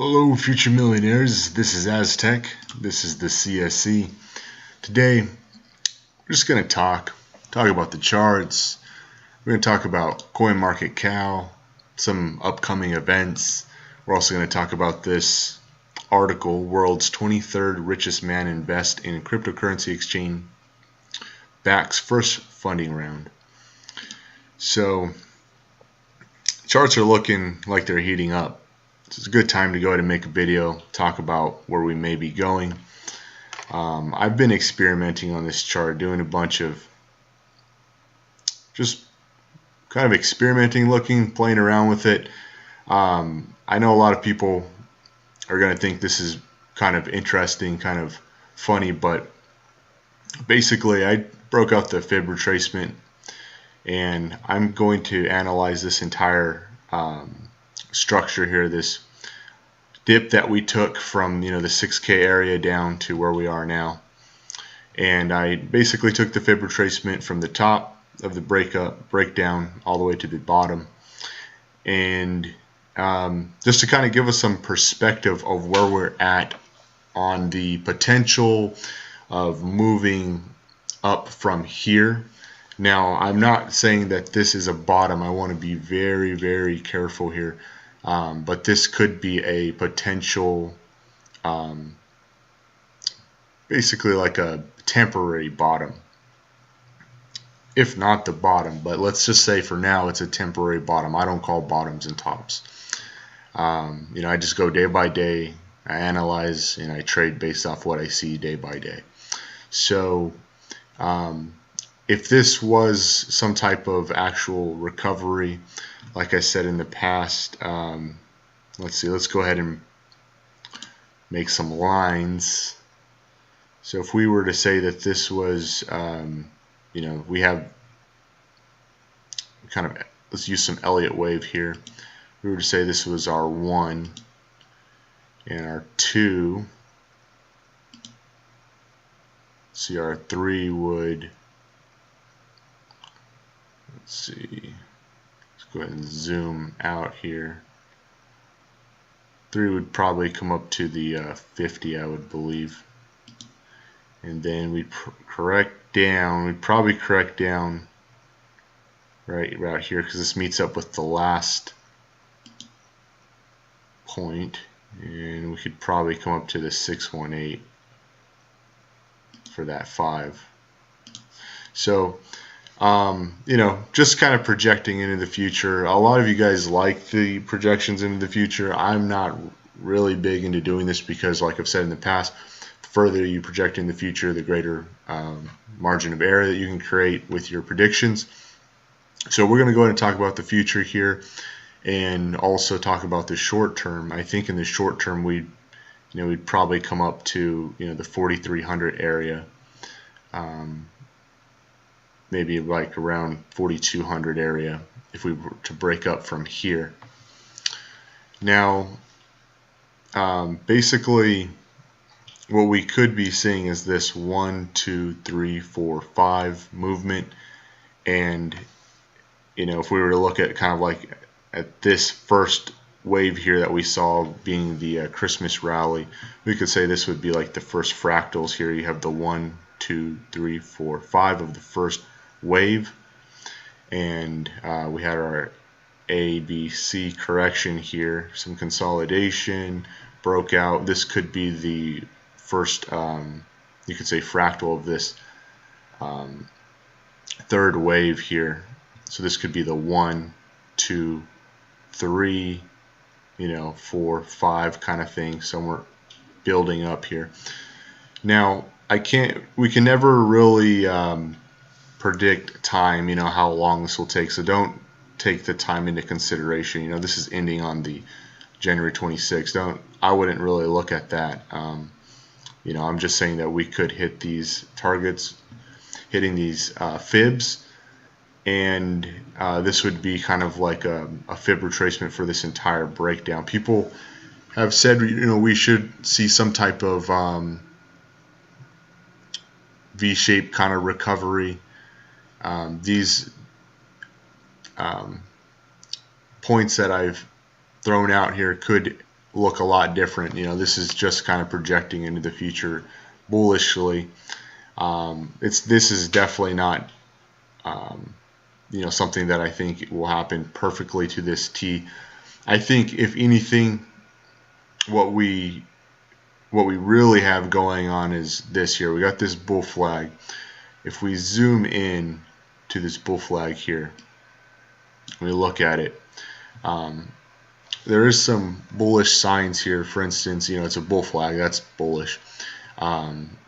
Hello, future millionaires. This is Aztec. This is the CSC. Today, we're just going to talk about the charts. We're going to talk about Coinmarketcal, some upcoming events. We're also going to talk about this article, World's 23rd Richest Man Invest in Cryptocurrency Exchange, Bakkt's first funding round. So, charts are looking like they're heating up. It's a good time to go ahead and make a video, talk about where we may be going. I've been experimenting on this chart, doing a bunch of just kind of experimenting, looking, playing around with it. I know a lot of people are going to think this is kind of interesting, kind of funny, but basically I broke out the fib retracement and I'm going to analyze this entire structure here, this dip that we took from the 6K area down to where we are now. And I basically took the fib retracement from the top of the breakdown all the way to the bottom, and just to kind of give us some perspective of where we're at on the potential of moving up from here. Now, I'm not saying that this is a bottom. I want to be very, very careful here. But this could be a potential, basically like a temporary bottom. If not the bottom, but let's just say for now it's a temporary bottom. I don't call bottoms and tops. I just go day by day. I analyze and I trade based off what I see day by day. So, if this was some type of actual recovery, like I said in the past, let's go ahead and make some lines. So if we were to say that this was, we have kind of, let's use some Elliott wave here. If we were to say this was our 1 and our 2. See, our 3 would, let's see, let's go ahead and zoom out here. 3 would probably come up to the 50, I would believe. And then we'd correct down. We'd probably correct down right here because this meets up with the last point. And we could probably come up to the 618 for that 5. So, just kind of projecting into the future. A lot of you guys like the projections into the future. I'm not really big into doing this because, like I've said in the past, the further you project in the future, the greater margin of error that you can create with your predictions. So we're going to go ahead and talk about the future here and also talk about the short term. I think in the short term we'd probably come up to the 4,300 area. Maybe like around 4,200 area if we were to break up from here. Now, basically, what we could be seeing is this 1, 2, 3, 4, 5 movement, and if we were to look at kind of like at this first wave here that we saw being the Christmas rally, we could say this would be like the first fractals here. You have the 1, 2, 3, 4, 5 of the first wave, and we had our A, B, C correction here, some consolidation, broke out. This could be the first, you could say, fractal of this third wave here. So this could be the 1, 2, 3, 4, 5 kind of thing. So we're building up here. Now, we can never really predict time, how long this will take, so don't take the time into consideration. This is ending on the January 26th. I wouldn't really look at that. I'm just saying that we could hit these targets, hitting these fibs, and this would be kind of like a fib retracement for this entire breakdown. People have said we should see some type of V-shaped kind of recovery. These points that I've thrown out here could look a lot different. This is just kind of projecting into the future bullishly. This is definitely not something that I think will happen perfectly to this T. I think if anything, what we really have going on is this here. We got this bull flag. If we zoom in to this bull flag here, we look at it. There is some bullish signs here. For instance, it's a bull flag. That's bullish.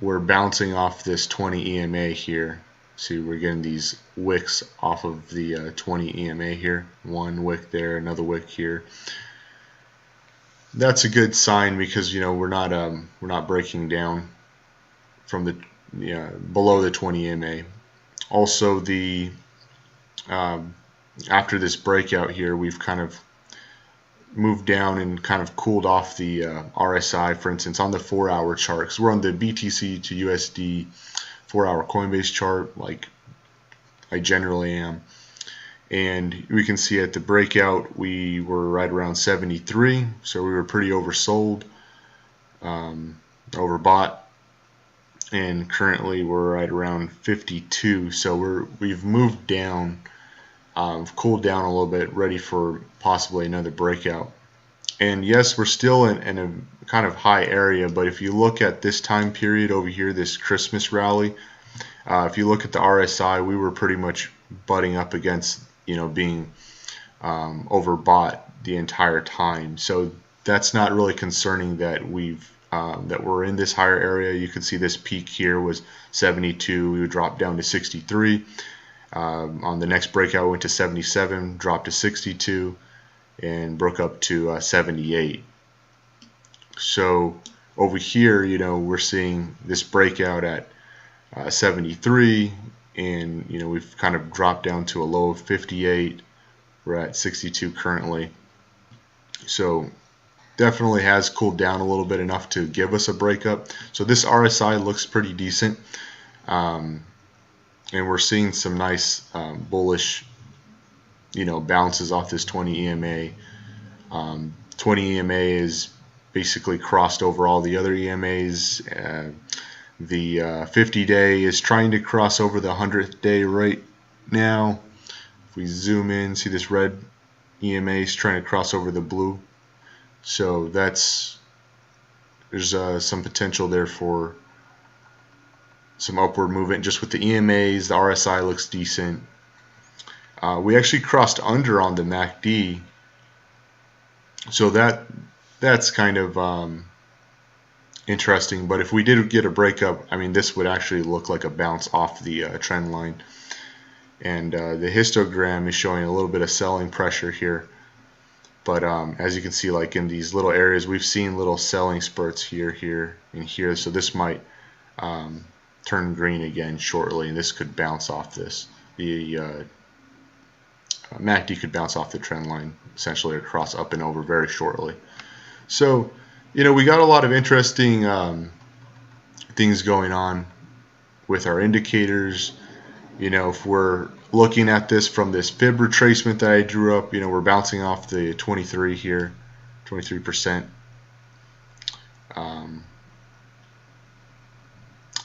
We're bouncing off this 20 EMA here. See, we're getting these wicks off of the 20 EMA here. One wick there, another wick here. That's a good sign because we're not breaking down from the below the 20 EMA. Also, the after this breakout here, we've kind of moved down and kind of cooled off the RSI, for instance, on the 4-hour chart. Because we're on the BTC to USD 4-hour Coinbase chart, like I generally am. And we can see at the breakout, we were right around 73, so we were pretty oversold, overbought. And currently we're right around 52, so we've moved down, cooled down a little bit, ready for possibly another breakout. And yes, we're still in a kind of high area, but if you look at this time period over here, this Christmas rally, if you look at the RSI, we were pretty much butting up against being overbought the entire time. So that's not really concerning that that we're in this higher area. You can see this peak here was 72. We would drop down to 63. On the next breakout, we went to 77, dropped to 62, and broke up to 78. So over here, we're seeing this breakout at 73, and we've kind of dropped down to a low of 58. We're at 62 currently. So definitely has cooled down a little bit, enough to give us a breakup. So this RSI looks pretty decent, and we're seeing some nice bullish bounces off this 20 EMA. 20 EMA is basically crossed over all the other EMAs. The 50-day is trying to cross over the 100th day right now. If we zoom in, see this red EMA is trying to cross over the blue. So there's some potential there for some upward movement just with the EMAs. The RSI looks decent. We actually crossed under on the MACD, so that's kind of interesting. But if we did get a breakup, I mean, this would actually look like a bounce off the trend line. And the histogram is showing a little bit of selling pressure here. But as you can see, like in these little areas, we've seen little selling spurts here, here, and here. So this might turn green again shortly, and this could bounce off this. The MACD could bounce off the trend line, essentially across up and over very shortly. So, we got a lot of interesting things going on with our indicators. If we're looking at this from this fib retracement that I drew up, we're bouncing off the 23 here, 23%.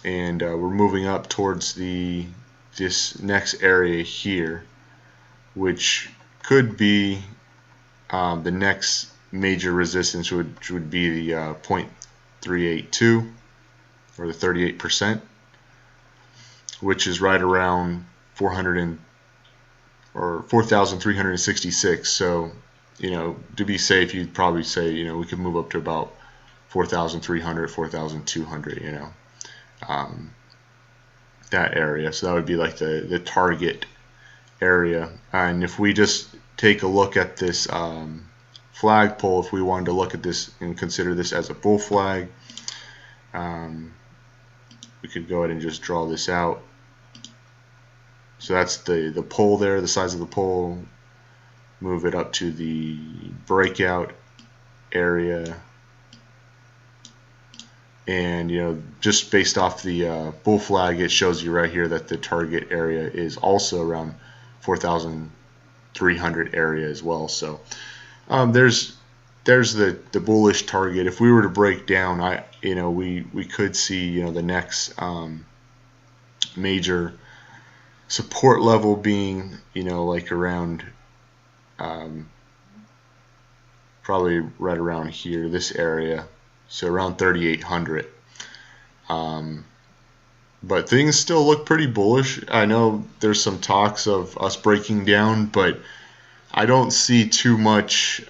And we're moving up towards this next area here, which could be the next major resistance, which would be the 0.382 or the 38%, which is right around 4,366. So, to be safe, you'd probably say, we could move up to about 4,300, 4,200, that area. So that would be like the target area. And if we just take a look at this flagpole, if we wanted to look at this and consider this as a bull flag, we could go ahead and just draw this out. So that's the pole there, the size of the pole. Move it up to the breakout area, and just based off the bull flag, it shows you right here that the target area is also around 4,300 area as well. So there's there's the bullish target. If we were to break down, we could see the next major support level being like around probably right around here, this area, so around 3,800. But things still look pretty bullish. I know there's some talks of us breaking down, but I don't see too much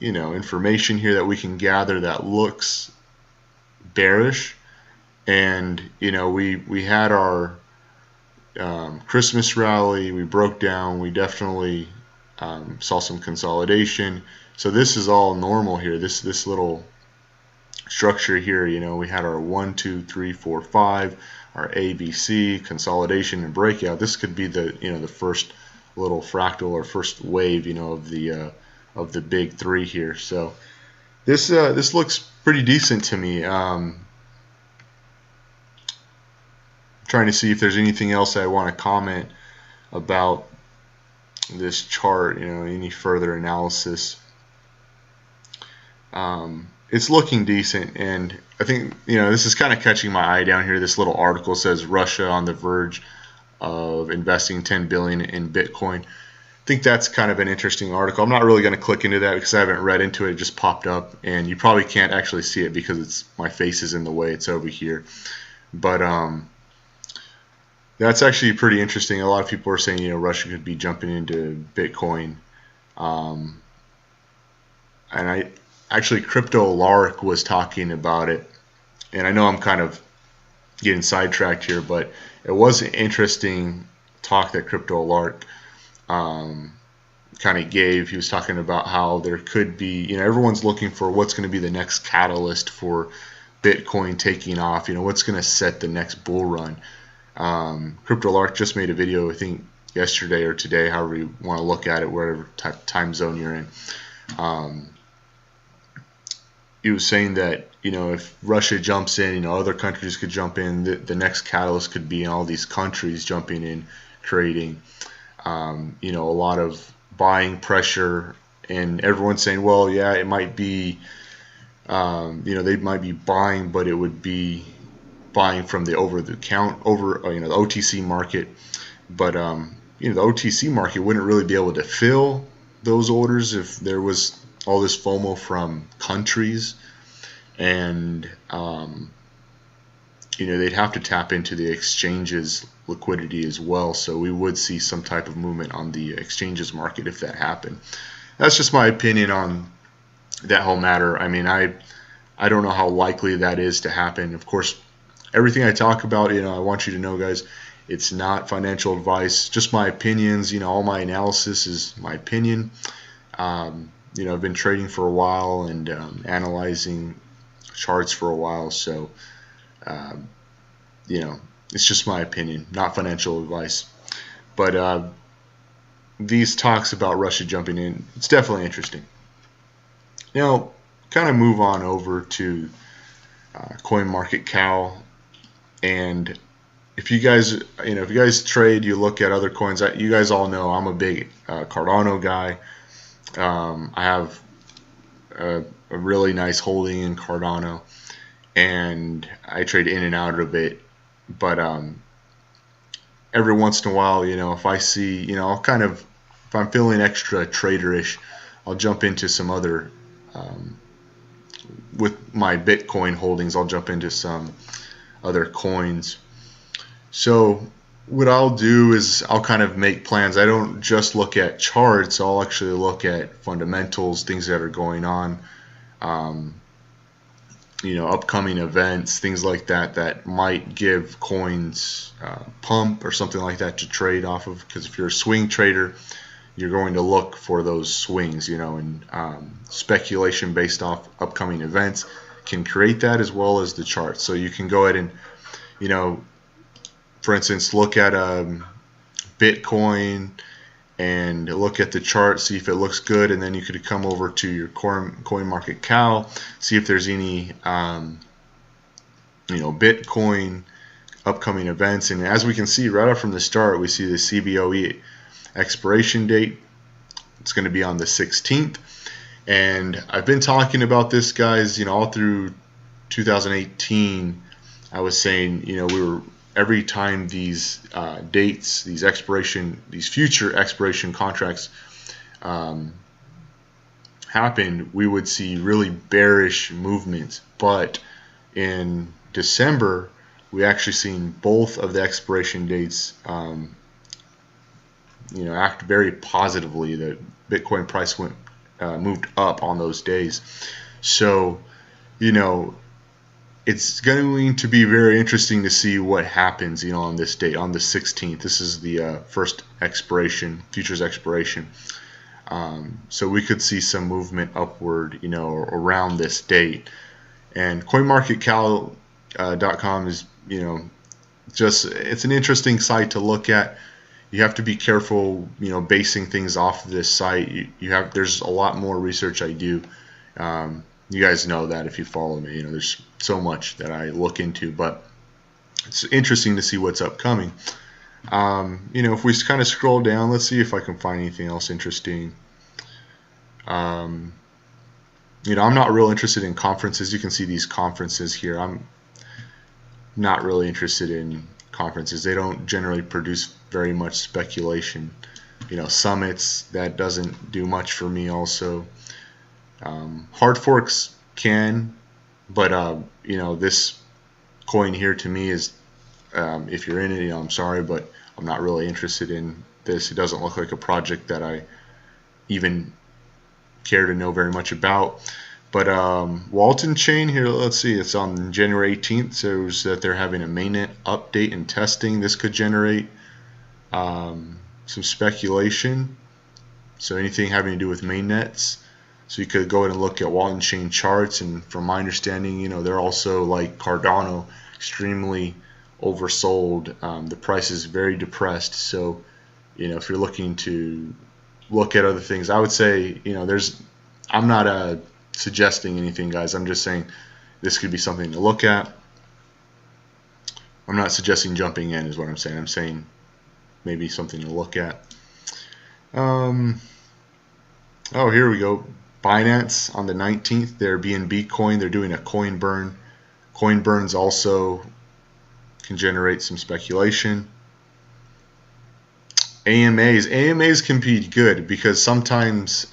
information here that we can gather that looks bearish. And we had our Christmas rally, we broke down, we definitely saw some consolidation. So this is all normal here. This little structure here, we had our 1, 2, 3, 4, 5, our ABC, consolidation and breakout. This could be the the first little fractal or first wave of the big three here. So this looks pretty decent to me. Trying to see if there's anything else I want to comment about this chart, any further analysis. It's looking decent, and I think this is kind of catching my eye down here. This little article says Russia on the verge of investing 10 billion in Bitcoin. I think that's kind of an interesting article. I'm not really going to click into that because I haven't read into it. It just popped up, and you probably can't actually see it because my face is in the way. It's over here. But that's actually pretty interesting. A lot of people are saying Russia could be jumping into Bitcoin, and actually Crypto Lark was talking about it, and I know I'm kind of getting sidetracked here, but it was an interesting talk that Crypto Lark kind of gave. He was talking about how there could be, everyone's looking for what's going to be the next catalyst for Bitcoin taking off, what's going to set the next bull run. Crypto Lark just made a video, I think yesterday or today, however you want to look at it, whatever time zone you're in. He was saying that if Russia jumps in, other countries could jump in. The next catalyst could be all these countries jumping in, creating a lot of buying pressure, and everyone's saying, well, yeah, it might be they might be buying, but it would be buying from the the OTC market. But the OTC market wouldn't really be able to fill those orders if there was all this FOMO from countries, and they'd have to tap into the exchanges liquidity as well. So we would see some type of movement on the exchanges market if that happened. That's just my opinion on that whole matter. I mean, I don't know how likely that is to happen. Of course, everything I talk about, I want you to know, guys, it's not financial advice, just my opinions. All my analysis is my opinion. I've been trading for a while and analyzing charts for a while, so it's just my opinion, not financial advice. But these talks about Russia jumping in, it's definitely interesting. Now, kind of move on over to Coinmarketcal, and if you guys trade, you look at other coins. You guys all know I'm a big Cardano guy. I have a really nice holding in Cardano, and I trade in and out of it. But every once in a while, if I see, I'll kind of, if I'm feeling extra traderish, I'll jump into some other, with my Bitcoin holdings, I'll jump into some other coins. So what I'll do is I'll kind of make plans. I don't just look at charts. I'll actually look at fundamentals, things that are going on, upcoming events, things like that might give coins pump or something like that to trade off of. Because if you're a swing trader, you're going to look for those swings, and speculation based off upcoming events can create that, as well as the charts. So you can go ahead and, for instance, look at Bitcoin and look at the chart, see if it looks good, and then you could come over to your Coinmarketcal, see if there's any Bitcoin upcoming events. And as we can see right up from the start, we see the CBOE expiration date. It's going to be on the 16th. And I've been talking about this, guys, all through 2018. I was saying, we were every time these dates, these future expiration contracts happened, we would see really bearish movements. But in December, we actually seen both of the expiration dates, act very positively. The Bitcoin price moved up on those days. So, it's going to be very interesting to see what happens, on this date, on the 16th. This is the first futures expiration. So we could see some movement upward, around this date. And Coinmarketcal.com is, it's an interesting site to look at. You have to be careful, basing things off of this site. There's a lot more research I do. You guys know that if you follow me. There's so much that I look into, but it's interesting to see what's upcoming. If we kind of scroll down, let's see if I can find anything else interesting. I'm not real interested in conferences. You can see these conferences here. I'm not really interested in conferences. They don't generally produce very much speculation. Summits, that doesn't do much for me also. Hard forks can, but this coin here to me is, if you're in it, I'm sorry, but I'm not really interested in this. It doesn't look like a project that I even care to know very much about. But Walton Chain here, let's see, it's on January 18th. Shows that they're having a mainnet update and testing. This could generate some speculation. So anything having to do with mainnets. So you could go ahead and look at Walton Chain charts, and from my understanding, they're also like Cardano, extremely oversold. The price is very depressed. So, if you're looking to look at other things, I would say, I'm not suggesting anything, guys. I'm just saying this could be something to look at. I'm not suggesting jumping in, is what I'm saying. I'm saying maybe something to look at. Oh, here we go. Binance on the 19th, they're BNB coin. They're doing a coin burn. Coin burns also can generate some speculation. AMAs can be good because sometimes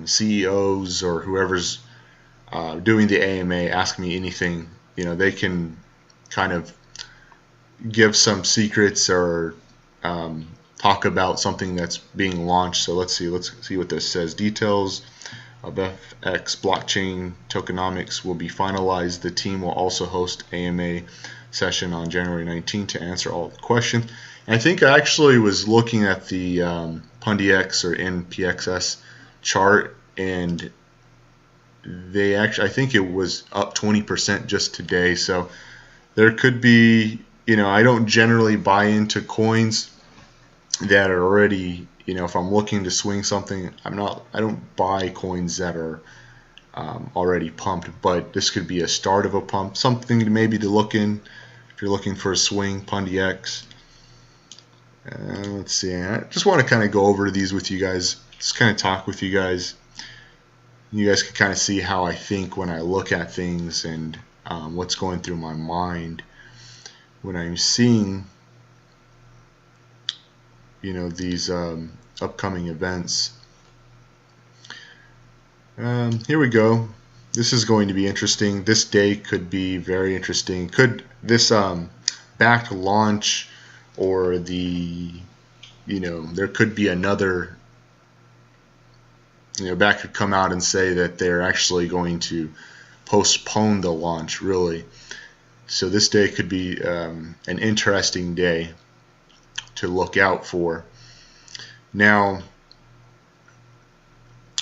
CEOs or whoever's doing the AMA ask me anything. They can kind of give some secrets or talk about something that's being launched. So let's see what this says. Details of FX blockchain tokenomics will be finalized. The team will also host AMA session on January 19th to answer all the questions. And I think I actually was looking at the PundiX or NPXS chart, and I think it was up 20% just today. So there could be, I don't generally buy into coins that are already, if I'm looking to swing something, I don't buy coins that are already pumped, but this could be a start of a pump, something maybe to look in if you're looking for a swing. PundiX. Let's see. I just want to kind of go over these with you guys, just kind of talk with you guys. You guys can kind of see how I think when I look at things and what's going through my mind when I'm seeing, these upcoming events. Here we go. This is going to be interesting. This day could be very interesting. Could this Bakkt launch, or there could be another, Bakkt could come out and say that they're actually going to postpone the launch, really. So this day could be an interesting day to look out for. Now,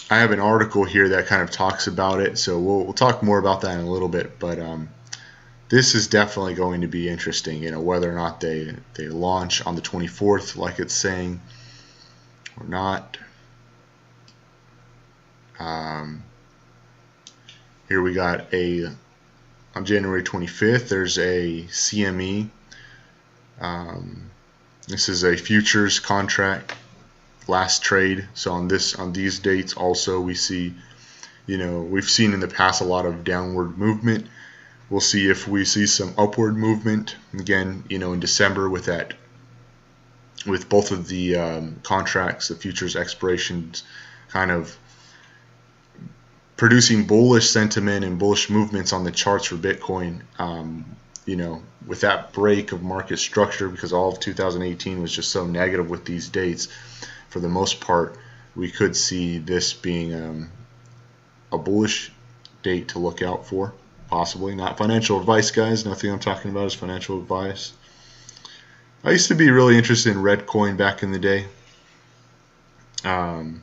I have an article here that kind of talks about it, so we'll talk more about that in a little bit, but this is definitely going to be interesting, whether or not they launch on the 24th like it's saying or not. Here we got on January 25th, there's a CME. This is a futures contract, last trade. So on these dates also we see We've seen in the past a lot of downward movement. We'll see if we see some upward movement again, in December with both of the contracts, the futures expirations, kind of producing bullish sentiment and bullish movements on the charts for Bitcoin. With that break of market structure, because all of 2018 was just so negative with these dates, for the most part, we could see this being a bullish date to look out for. Possibly. Not financial advice, guys. Nothing I'm talking about is financial advice. I used to be really interested in Redcoin back in the day. I'm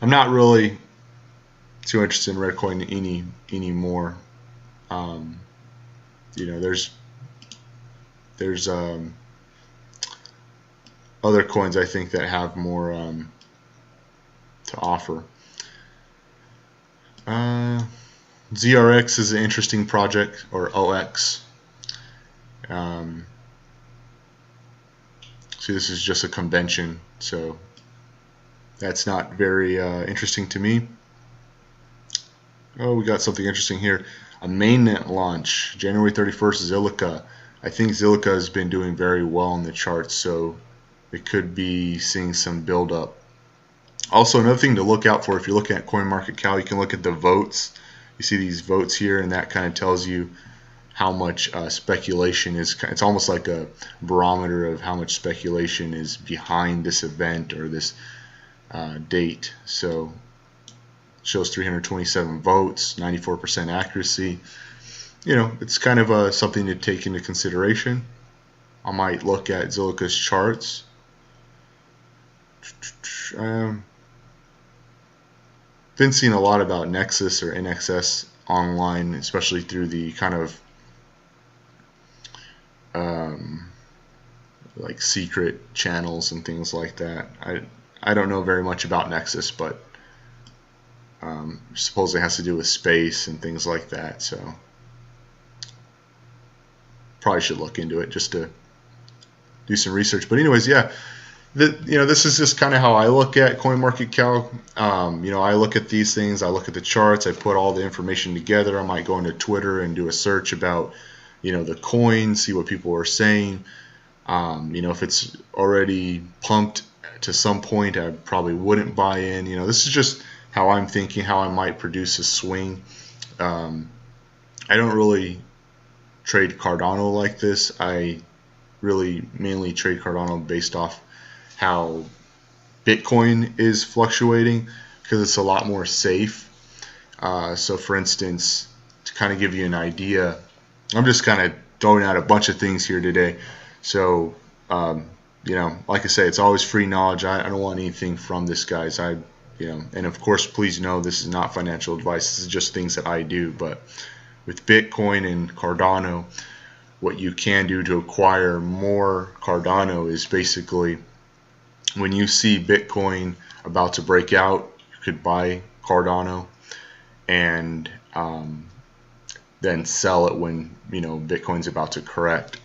not really too interested in Redcoin anymore. There's other coins I think that have more to offer. ZRX is an interesting project, or OX. See, this is just a convention, so that's not very interesting to me. Oh, we got something interesting here. A mainnet launch, January 31st, Zilliqa. I think Zilliqa has been doing very well on the charts, so it could be seeing some build up. Also, another thing to look out for, if you're looking at Coinmarketcal, you can look at the votes. You see these votes here, and that kind of tells you how much speculation is. It's almost like a barometer of how much speculation is behind this event or this date. So it shows 327 votes, 94% accuracy. It's kind of something to take into consideration. I might look at Zilliqa's charts. Been seeing a lot about Nexus or NXS online, especially through the kind of like secret channels and things like that. I don't know very much about Nexus, but suppose it has to do with space and things like that. So probably should look into it just to do some research. But anyways, yeah. This is just kind of how I look at Coinmarketcal. I look at these things. I look at the charts. I put all the information together. I might go into Twitter and do a search about, the coin, see what people are saying. If it's already pumped to some point, I probably wouldn't buy in. This is just how I'm thinking, how I might produce a swing. I don't really trade Cardano like this. I really mainly trade Cardano based off how Bitcoin is fluctuating, because it's a lot more safe. So for instance, to kind of give you an idea, I'm just kind of throwing out a bunch of things here today. So like I say, it's always free knowledge. I don't want anything from this, guys. And of course, please know this is not financial advice. This is just things that I do. But with Bitcoin and Cardano, what you can do to acquire more Cardano is basically, when you see Bitcoin about to break out, you could buy Cardano and then sell it when Bitcoin's about to correct,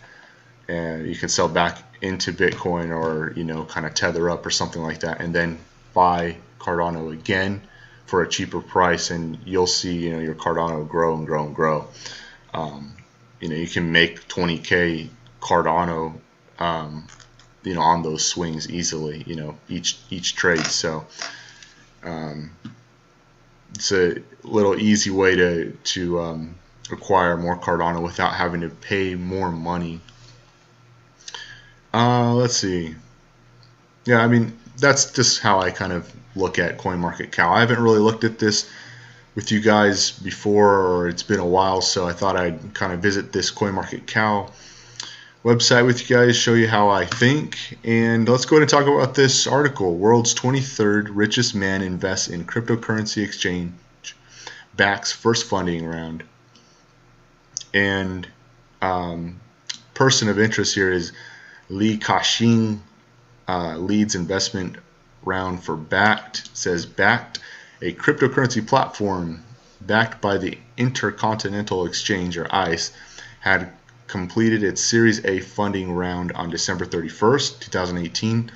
and you can sell back into Bitcoin, or kind of tether up or something like that, and then buy Cardano again for a cheaper price, and you'll see your Cardano grow and grow and grow. You can make 20K Cardano on those swings easily, each trade. So it's a little easy way to acquire more Cardano without having to pay more money. Let's see. Yeah, that's just how I kind of look at CoinMarketCal. I haven't really looked at this with you guys before, or it's been a while, so I thought I'd kind of visit this CoinMarketCal website with you guys, show you how I think. And let's go ahead and talk about this article. World's 23rd richest man invests in cryptocurrency exchange, Bakkt's first funding round. And person of interest here is Li Ka-shing, leads investment round for Bakkt. Says Bakkt, a cryptocurrency platform backed by the Intercontinental Exchange, or ICE, had completed its Series A funding round on December 31st, 2018.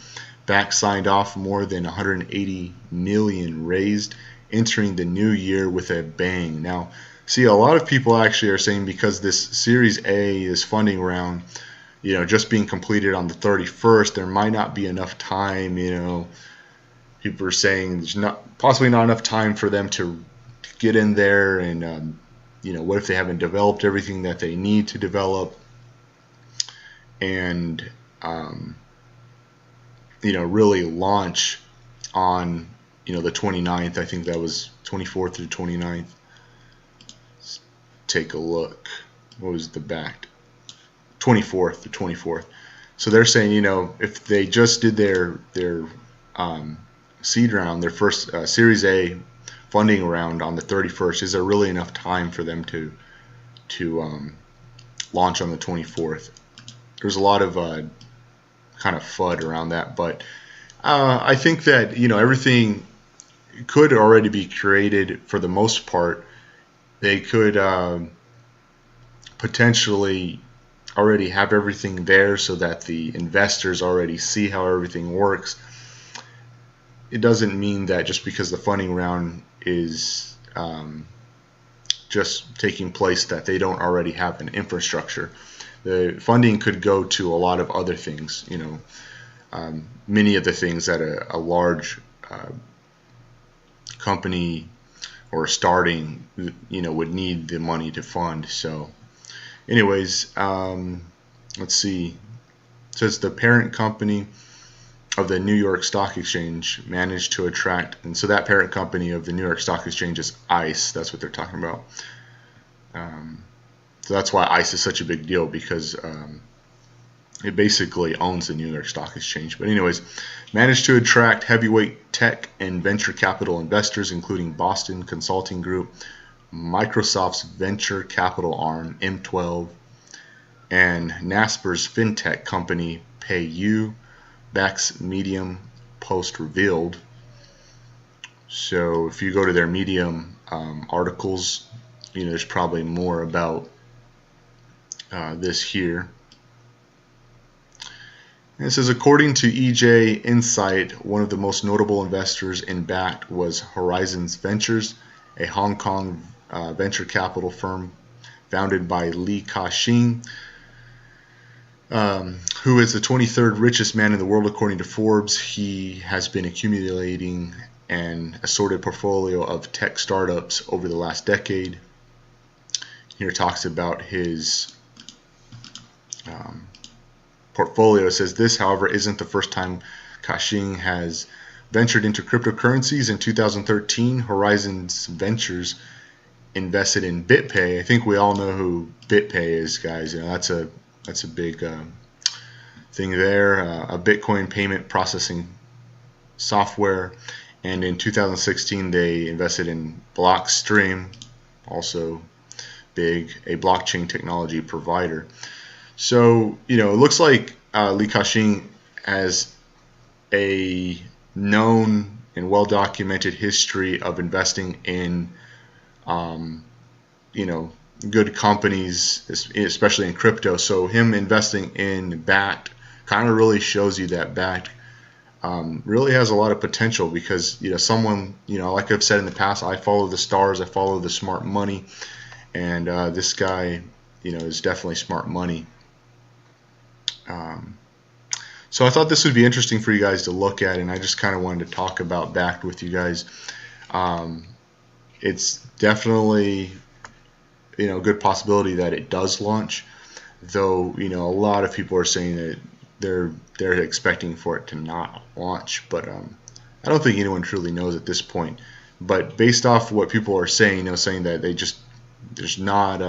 Bakkt signed off more than 180 million raised, entering the new year with a bang. Now, see, a lot of people actually are saying because this Series A, this funding round, just being completed on the 31st, there might not be enough time. People are saying there's possibly not enough time for them to get in there, and what if they haven't developed everything that they need to develop, and really launch on the 29th. I think that was 24th through 29th. Let's take a look. What was the Bakkt? 24th to 24th. So they're saying, if they just did their seed round, their first Series A funding round on the 31st, is there really enough time for them to launch on the 24th? There's a lot of kind of FUD around that, but I think that everything could already be created for the most part. They could potentially already have everything there so that the investors already see how everything works. It doesn't mean that just because the funding round is just taking place that they don't already have an infrastructure. The funding could go to a lot of other things, many of the things that a large company or starting, would need the money to fund. So anyways, let's see. It says the parent company of the New York Stock Exchange managed to attract, and so that parent company of the New York Stock Exchange is ICE. That's what they're talking about. So that's why ICE is such a big deal, because it basically owns the New York Stock Exchange. But anyways, managed to attract heavyweight tech and venture capital investors, including Boston Consulting Group, Microsoft's venture capital arm, M12, and Nasper's fintech company, PayU, Bakkt's Medium post revealed. So if you go to their Medium articles, there's probably more about this here. And it says, according to EJ Insight, one of the most notable investors in Bakkt was Horizons Ventures, a Hong Kong venture capital firm founded by Li Ka-shing, who is the 23rd richest man in the world according to Forbes. He has been accumulating an assorted portfolio of tech startups over the last decade. Here it talks about his portfolio. It says this, however, isn't the first time Ka-shing has ventured into cryptocurrencies. In 2013, Horizons Ventures invested in BitPay. I think we all know who BitPay is, guys. That's a big thing there. A Bitcoin payment processing software. And in 2016, they invested in Blockstream, also big, a blockchain technology provider. So, it looks like Li Ka-shing has a known and well-documented history of investing in, good companies, especially in crypto. So him investing in Bakkt kind of really shows you that Bakkt really has a lot of potential, because, someone, like I've said in the past, I follow the stars, I follow the smart money, and this guy, is definitely smart money. So I thought this would be interesting for you guys to look at, and I just kind of wanted to talk about Bakkt with you guys. It's definitely, a good possibility that it does launch, though, a lot of people are saying that they're expecting for it to not launch, but I don't think anyone truly knows at this point. But based off what people are saying, saying that there's not,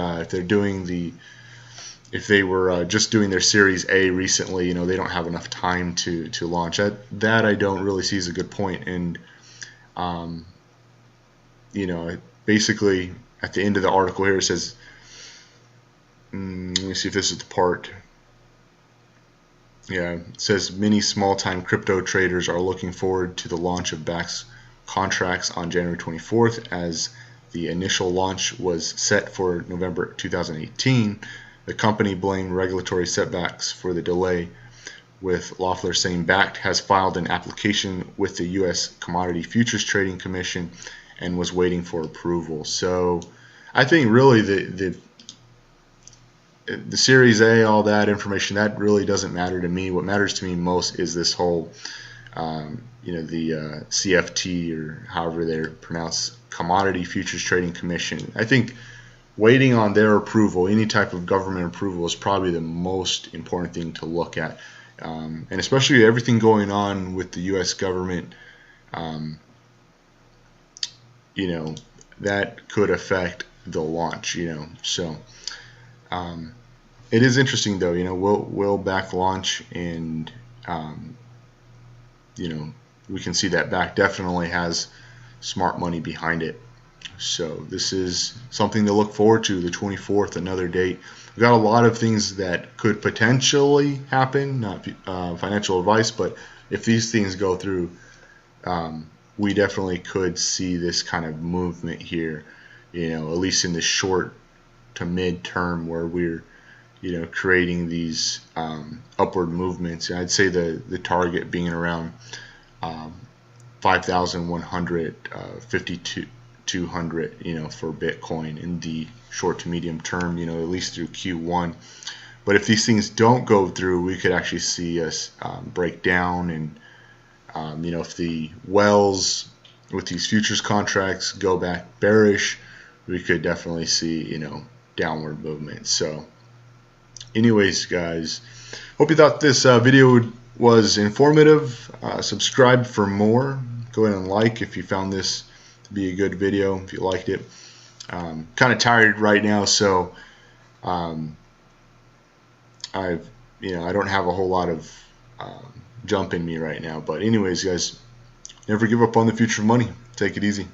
if they were just doing their Series A recently, they don't have enough time to launch. That I don't really see as a good point. And, basically at the end of the article here, it says, let me see if this is the part. Yeah, it says many small-time crypto traders are looking forward to the launch of Bakkt's contracts on January 24th, as the initial launch was set for November 2018. The company blamed regulatory setbacks for the delay, with Loeffler saying Bakkt has filed an application with the U.S. Commodity Futures Trading Commission and was waiting for approval. So I think really the Series A, all that information, that really doesn't matter to me. What matters to me most is this whole, the CFT, or however they're pronounced, Commodity Futures Trading Commission. I think waiting on their approval, any type of government approval, is probably the most important thing to look at. And especially everything going on with the U.S. government, that could affect the launch, So it is interesting, though, will Bakkt launch? And, we can see that Bakkt definitely has smart money behind it. So this is something to look forward to, the 24th, another date. We've got a lot of things that could potentially happen, not financial advice, but if these things go through, we definitely could see this kind of movement here, at least in the short to mid term, where we're, creating these upward movements. And I'd say the target being around 5,100, 5,200, for Bitcoin in the short to medium term, at least through Q1. But if these things don't go through, we could actually see us break down. And, if the wells with these futures contracts go back bearish, we could definitely see, downward movement. So anyways, guys, hope you thought this video was informative. Subscribe for more. Go ahead and like if you found this to be a good video, if you liked it. Kind of tired right now, so I don't have a whole lot of jump in me right now. But anyways, guys, never give up on the future of money. Take it easy.